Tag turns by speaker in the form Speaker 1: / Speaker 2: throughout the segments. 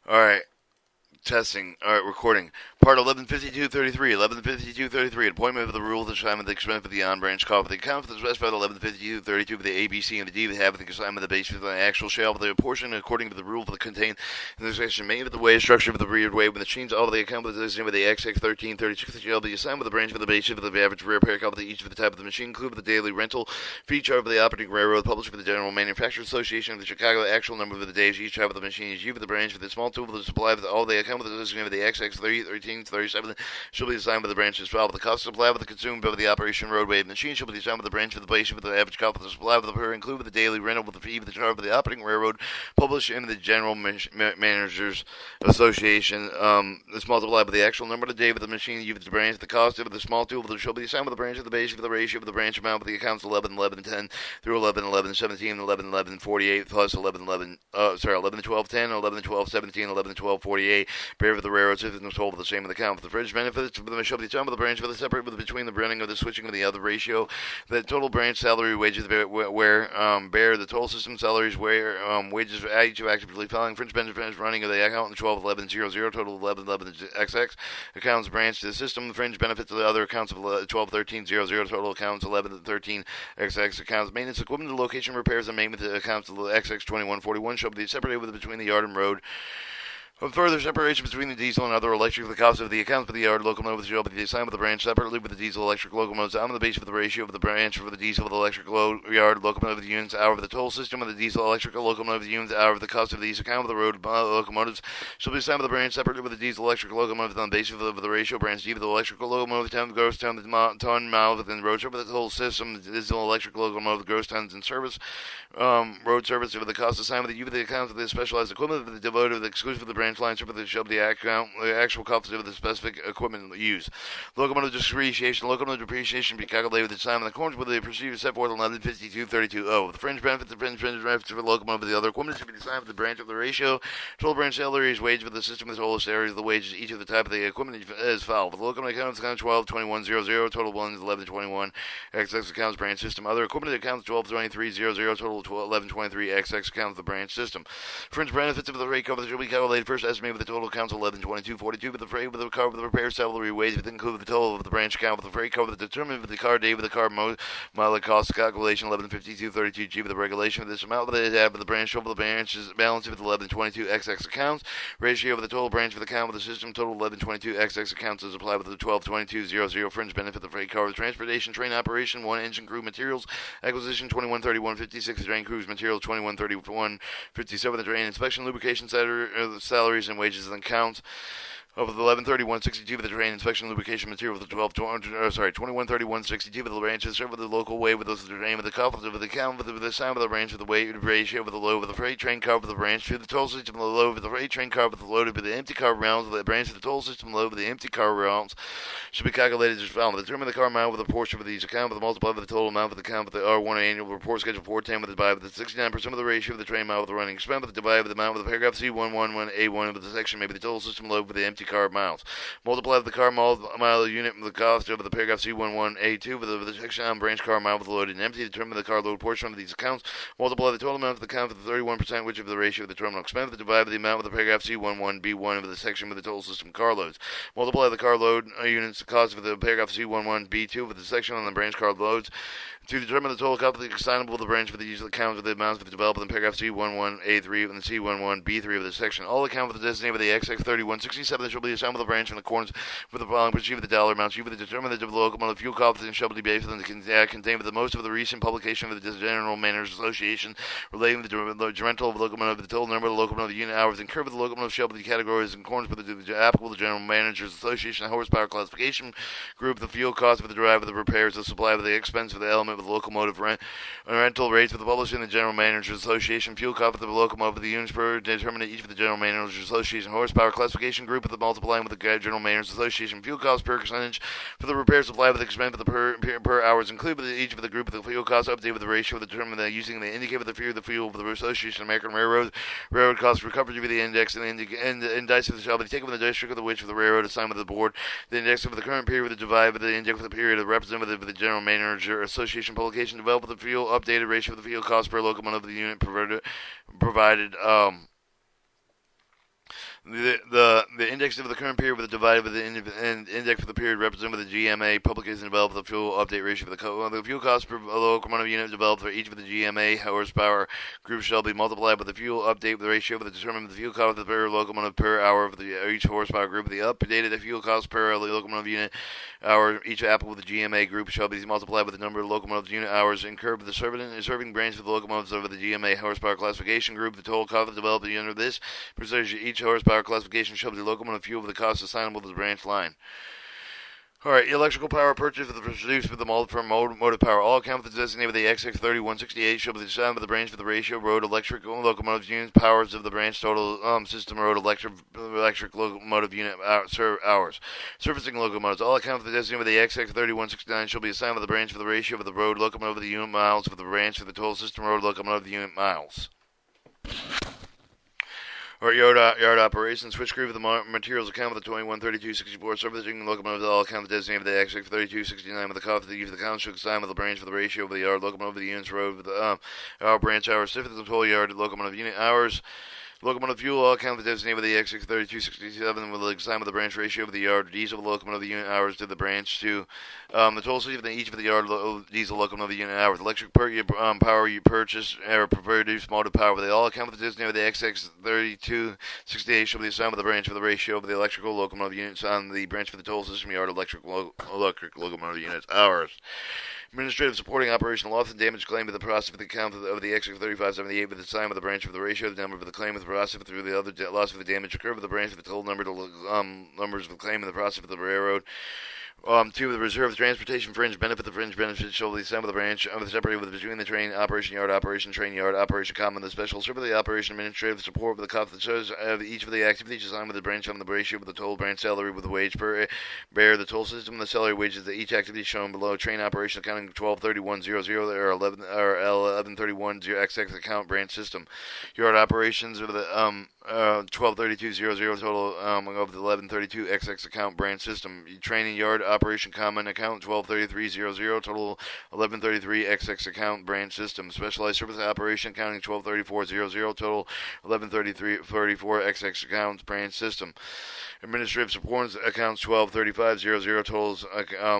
Speaker 1: All right. Testing. All right, recording. Part 115233. 115233. Appointment of the rule of the assignment of the experiment of the on-branch call for the account for the specified 115232 for the A, B, C, and the D. The have the assignment of the base for the actual shall for the portion according to the rule for the contained in the section made with the way structure of the rear way when the machines all of the account with the designated with the XX1336 shall be assigned with the branch for the base for the average rear pair call for the each of the type of the machine included with the daily rental fee charge for the operating railroad published for the General Manufacturers Association of the Chicago actual number of the days each type of the machine is used for the branch for the small tool for the supply of all the account with the designated with the XX1337 shall be assigned by the branch as well. The cost of supply of the consumed by the operation roadway machine shall be assigned by the branch for the base with the average cost of the supply of the per include with the daily rental with the fee of the charge of the operating railroad published in the General Managers Association. This multiplied by the actual number of the day with the machine used the branch. The cost of the small tool shall be assigned by the branch of the base for the ratio of the branch amount with the accounts 11, 11, 10 through 11, 11, 17, 11, 11, 48 plus 11, 11, 11, 12, 10, 11, 12, 17, 11, 12, 48. Bear for the railroads if it's told for the same in the count. For the fringe benefits of the shall be assigned by the branch for the separate with between the running of the switching of the other ratio. The total branch salary wages where bear the total system salaries where wages for each of actively filing fringe benefits running of the account in 12, 11, 0, 0, total 11, 11, XX accounts branch to the system. The fringe benefits of the other accounts of 12, 13, 0, 0, total accounts 11, 13, XX accounts. Maintenance equipment to location repairs and maintenance accounts of the XX 2141 shall be separated with between the yard and road. Further separation between the diesel and other electric, the cost of the accounts for the yard locomotives shall be assigned with the branch separately with the diesel electric locomotives on the base of the ratio of the branch for the diesel of the electric yard locomotive units out of the toll system of the diesel electric locomotive units out of the cost of these account of the road locomotives shall be assigned with the branch separately with the diesel electric locomotive on the base of the ratio branch D with the electrical locomotive ton gross ton ton mile within the road service of the toll system the diesel electric locomotive gross tons in service road service for the cost assigned with the U of the account of the specialized equipment of the devoted of the exclusive of the branch line service the the actual cost of the specific equipment used. Locomotive depreciation be calculated with the time in accordance with the procedure set forth in 1152.32.0. The fringe benefits for the locomotive of the other equipment should be assigned with the branch of the ratio. Total branch salary is wage for the system with total salaries of the wages each of the type of the equipment is filed. With the locomotive account 12, 21, 00, total 1 is 11, 21, XX accounts branch system. Other equipment accounts 12, 23, 00, total 12, 11, 23, XX accounts the branch system. Fringe benefits of the rate cover shall be calculated first estimated with the total accounts 11, 22, 42 with the freight with the car with the repair salary wage with include the total of the branch account with the freight cover determined with the car day with the car mile cost calculation 1152.32 G with the regulation of this amount that they have with the branch over the branches balance with 1122 XX accounts ratio of the total branch for the account with the system total 1122 XX accounts is applied with the 1222.00 fringe benefit the freight car with transportation train operation 1 engine crew materials acquisition 2131.56 train crews materials 2131.57 the train inspection lubrication salaries and wages and counts of the 1131.62 for the train inspection lubrication material for the 2131.62 for the branches served with the local way with the name of the cost of the count with the sound of the branch with the weight ratio with the load of the freight train car with the branch to the toll system the load of the freight train car with the load of the empty car rounds with the branch of the toll system load of the empty car rounds should be calculated as follows. Determine the car mile with a portion of these account with the multiply with the total amount of the count with the R1 annual report schedule 410 with the divide with the 69% of the ratio of the train mile with the running expense with the divide with the amount with the paragraph C111A1 with the section maybe the total system load with the empty car miles. Multiply the car mile unit with the cost of the paragraph C11A2 with the section on branch car mile with the loaded and empty. Determine the car load portion of these accounts. Multiply the total amount of the account with the 31%, which of the ratio of the terminal expense. Divide by the amount with the paragraph C11B1 of the section with the total system car loads. Multiply the car load units cost of the paragraph C11B2 with the section on the branch car loads. To determine the total cost of the assignable of the branch for the usual accounts of the amounts of the developed in paragraph C11A3 and the C11B3 of the section. All accounts with the designated with the XX3167 that shall be assigned with the branch in accordance with the following procedure with the dollar amounts. You will determine the locomotive fuel cost and shall be based on the contained with the most of the recent publication of the General Managers Association relating to the rental of the locomotive, the total number of the locomotive unit hours incurred with the locomotive shall be categories in accordance with the applicable the General Managers Association horsepower classification group, the fuel cost for the drive of the repairs, the supply of the expense of the element with the locomotive rental rates for the publishing the General Managers Association fuel cost for the locomotive of the units per determined each for the General Managers Association horsepower classification group with the multiplying with the General Managers Association fuel cost per percentage for the repair supply with the expense for the per hours included with each of the group of the fuel cost update with the ratio of the determined using the indicator of the fuel for the Association of American Railroad cost recovered with the index and the indice of the shall be taken from the district of the which for the railroad assigned with the board the index of the current period with the divide with the index of the period of representative of the General Manager Association publication developed with the fuel updated ratio of the fuel cost per locomotive of the unit provided index of the current period with a divided with the index for the period represented with the GMA. Publication developed the fuel update ratio for the fuel cost per locomotive unit developed for each of the GMA horsepower groups shall be multiplied by the fuel update with the ratio for the determine the fuel cost of the per locomotive per hour for each horsepower group. The updated fuel cost per locomotive unit hour each applicable with the GMA group shall be multiplied by the number of locomotive unit hours incurred with the serving branch for the locomotives of the GMA horsepower classification group. The total cost of developing under this percentage each horsepower classification shall be the locomotive fuel for the cost assignable to the branch line. Alright, electrical power purchase of the produced with the motive power. All account for the designated with the XX3168 shall be assigned by the branch for the ratio road electric locomotive units powers of the branch total system road electric locomotive unit hours. Surfacing locomotives. All account for the designated with the XX3169 shall be assigned by the branch for the ratio of the road locomotive of the unit miles for the branch for the total system road locomotive unit miles. Or yard operations, switch crew for the materials account for the 213264 servicing locomotives all account for the designated with the XX3269 with the cost of the use of the construct sign with the branch for the ratio of the yard locomotive of the units road with the hour branch hours, stiff the total yard locomotive unit hours. Locomotive fuel all account for the designated with the XX3267 with the sign with the branch ratio of the yard diesel locomotive unit hours to the branch to the total city of each of the yard diesel locomotive unit hours. Electric power you purchase or produce motive power. They all account for the designated with the XX3268 shall be assigned with the branch for the ratio of the electrical locomotive units on the branch for the total system yard electric locomotive units hours. Administrative supporting operational loss and damage claim with the process of the account of the XX3578 with the sign with the branch of the ratio of the number of the claim with the process through the other loss of the damage occurred with the branch of the total number of numbers of the claim in the process of the railroad. 2. The reserve transportation fringe benefit. The fringe benefit shall be assigned with the branch of the separated with between the train operation yard operation train yard operation common the special serve the operation administrative support with the cost of each of the activities assigned with the branch on the ratio with the total branch salary with the wage per bear the total system the salary wages that each activity shown below train operation accounting 123100 or 1131 XX account branch system yard operations of the 123200 total of the 1132 XX account branch system training yard operation common account 123300 total 1133 XX account branch system specialized service operation accounting 123400 total 1134 XX accounts branch system administrative support accounts 123500 totals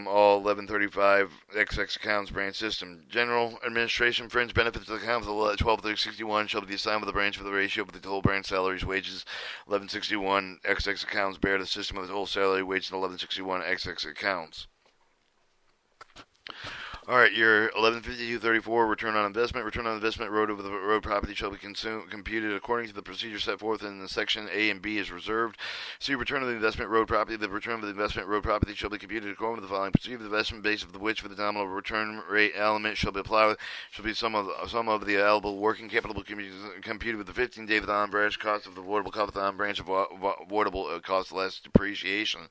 Speaker 1: all 1135 XX accounts branch system general administration fringe benefits accounts 12361 shall be assigned with the branch for the ratio of the total branch salaries wages 1161 XX accounts bear the system of the total salary wages and 1161 XX accounts. All right, your 1152.34 return on investment. Return on investment road over the road property shall be computed according to the procedure set forth in the section A and B is reserved. See return of the investment road property. The return of the investment road property shall be computed according to the following procedure. The investment base of which for the nominal return rate element shall be applied shall be some of the allowable working capital computed with the 15-day of the on-branch cost of the avoidable cost of the on-branch avoidable cost less depreciation.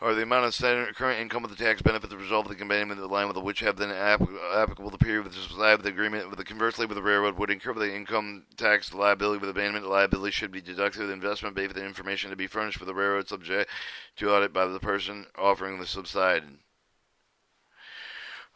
Speaker 1: Or the amount of current income of the tax benefit the result of the combination of the line with which have been applicable the period with the society with the agreement with the conversely with the railroad would incur the income tax liability with abandonment. The liability should be deducted with investment based on the information to be furnished for the railroad subject to audit by the person offering the subside.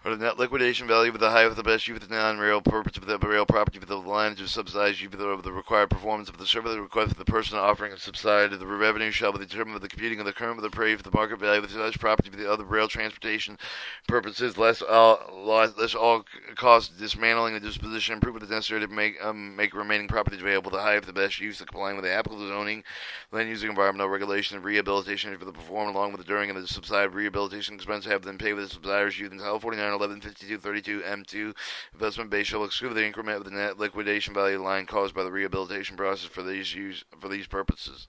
Speaker 1: Or the net liquidation value of the high of the best use of the non-rail purpose of the rail property for the line to subsidize use of the required performance of the service the request of the person offering a subside. The revenue shall be determined with the computing of the current of the prey for the market value of such property for the other rail transportation purposes, less all costs dismantling the disposition improvement necessary to make remaining properties available. The high of the best use of complying with the applicable zoning, land using environmental regulation and rehabilitation for the perform along with the during and the subside rehabilitation expense have been paid with the subsidizers used in Title 49. 1152.32 M2 investment base shall exclude the increment of the net liquidation value line caused by the rehabilitation process for these purposes.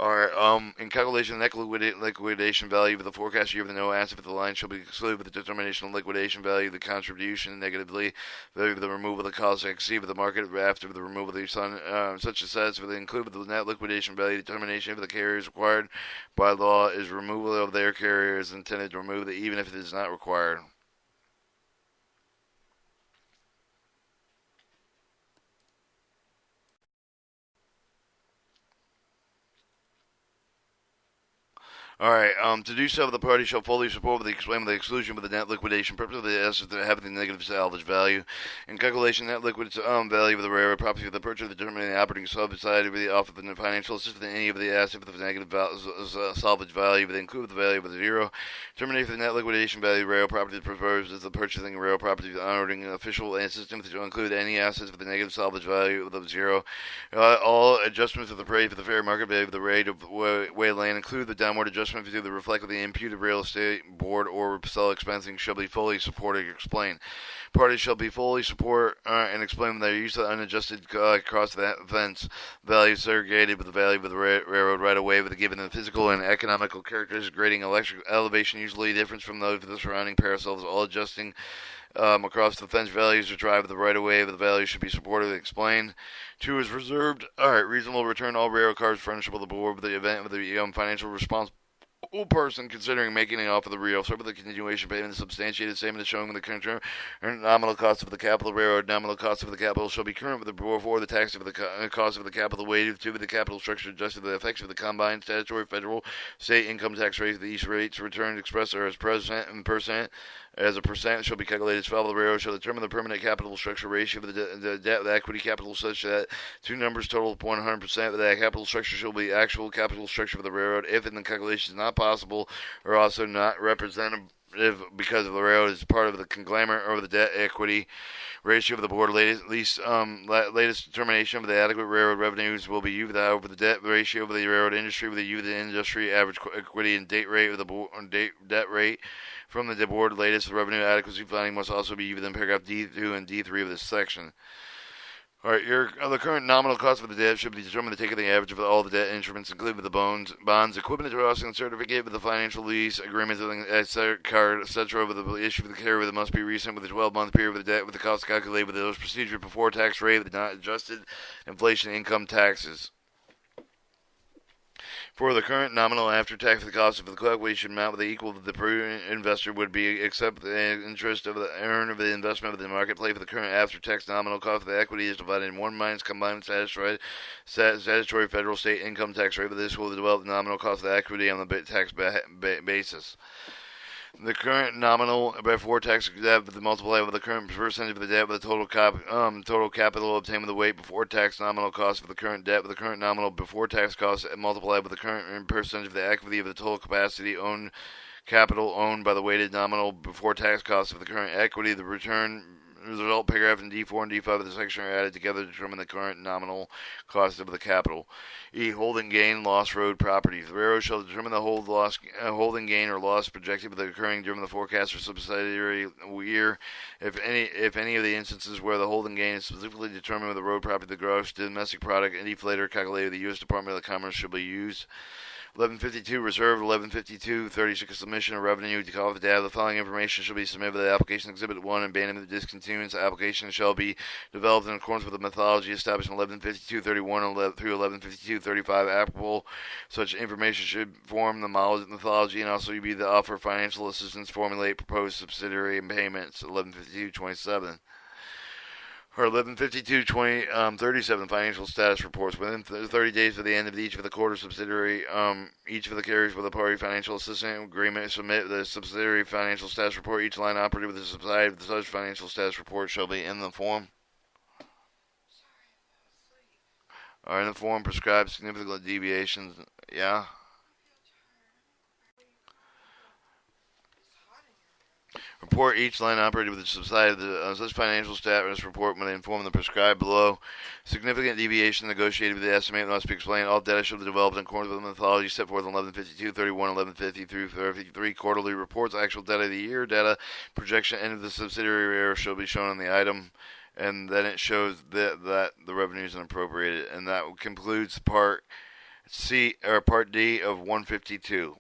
Speaker 1: Or in calculation of the liquidation value of the forecast year of the no asset of the line shall be excluded with the determination of liquidation value of the contribution negatively value of the removal of the cost exceed of the market after the removal of the such assets with the included with the net liquidation value determination of the carriers required by law is removal of their carriers intended to remove even if it is not required. All right. To do so, the party shall fully support the explain the exclusion of the net liquidation purpose of the assets that have the negative salvage value, and calculation net liquid value of the railroad property for the purchase of determining the operating subside of the offer of the financial assistance in any of the assets with the negative salvage value, but include the value of the zero. Terminate the net liquidation value of rail property that prefers as the purchasing rail property honoring official and system to include any assets with the negative salvage value of the zero. All adjustments of the price for the fair market value of the rate of way land include the downward adjustment to the reflect of the imputed real estate board or sell expensing shall be fully supported and explained. Parties shall be fully support and explain their use of the unadjusted cost of the fence value segregated with the value of the railroad right away with the given the physical and economical characteristics grading electric elevation usually different from those of the surrounding parcels, all adjusting across the fence values to drive the right of way of the value should be supported and explained. 2 is reserved. All right, reasonable return all railroad cars furnishable to the board with the event of the financial response person considering making an offer of the rail serve with the continuation payment substantiated statement showing the current nominal cost of the capital railroad nominal cost of the capital shall be current with the before the tax of the cost of the capital weighted to the capital structure adjusted to the effects of the combined statutory federal state income tax rate of the each rates returned expressed are as percent as a percent shall be calculated as follows. The railroad shall determine the permanent capital structure ratio of the debt with equity capital such that two numbers total 100%. That capital structure shall be actual capital structure for the railroad if in the calculation is not possible or also not representative because of the railroad is part of the conglomerate or the debt equity ratio of the board. Latest determination of the adequate railroad revenues will be used over the debt ratio of the railroad industry with the U of the industry average equity and date rate of the board debt rate. From the board, latest revenue adequacy finding must also be within paragraph D2 and D3 of this section. All right, the current nominal cost of the debt should be determined to take the average of all the debt instruments, including the bonds, equipment, and certificate with the financial lease agreements, etc. With the issue of the carrier that must be recent with a 12-month period with the debt with the cost calculated with those procedure before tax rate with not adjusted inflation income taxes. For the current nominal after-tax, the cost of the calculation amount with the equal to the prudent investor would be except the interest of the earn of the investment of the marketplace. For the current after-tax nominal cost of the equity is divided in 1 minus combined statutory federal state income tax rate. But this will develop the nominal cost of the equity on the tax basis. The current nominal before tax debt with the multiplier with the current percentage of the debt with the total capital obtained with the weight before tax nominal cost of the current debt with the current nominal before tax cost multiplied with the current percentage of the equity of the total capacity owned capital owned by the weighted nominal before tax cost of the current equity. The result paragraph in D4 and D5 of the section are added together to determine the current nominal cost of the capital. E. Holding gain, loss, road properties. The railroad shall determine the holding gain or loss projected with occurring during the forecast or subsidiary year. If any of the instances where the holding gain is specifically determined with the road property, the gross domestic product and deflator calculated with the U.S. Department of Commerce shall be used. 1152 reserved. 1152 36 submission of revenue to call the data. The following information shall be submitted with the application exhibit 1 and abandonment of discontinuance. The application shall be developed in accordance with the methodology established in 1152 31 through 1152 35 applicable. Such information should form the methodology and also be the offer of financial assistance, formulate proposed subsidiary and payments. 1152 27. Or 1152-37 financial status reports within 30 days of the end of each of the quarter subsidiary. Each of the carriers with a party financial assistance agreement submit the subsidiary financial status report. Each line operated with the subsidiary of such financial status report shall be in the form. Or in the form prescribed significant deviations. Yeah. Report each line operated with the subsidiary of such financial status report when inform the prescribed below. Significant deviation negotiated with the estimate must be explained. All data shall be developed in accordance with the methodology set forth in 1152, 31, 1150 through 33. Quarterly reports, actual data of the year, data projection, end of the subsidiary error shall be shown on the item. And then it shows that the revenue is unappropriated. And that concludes Part C or Part D of 152.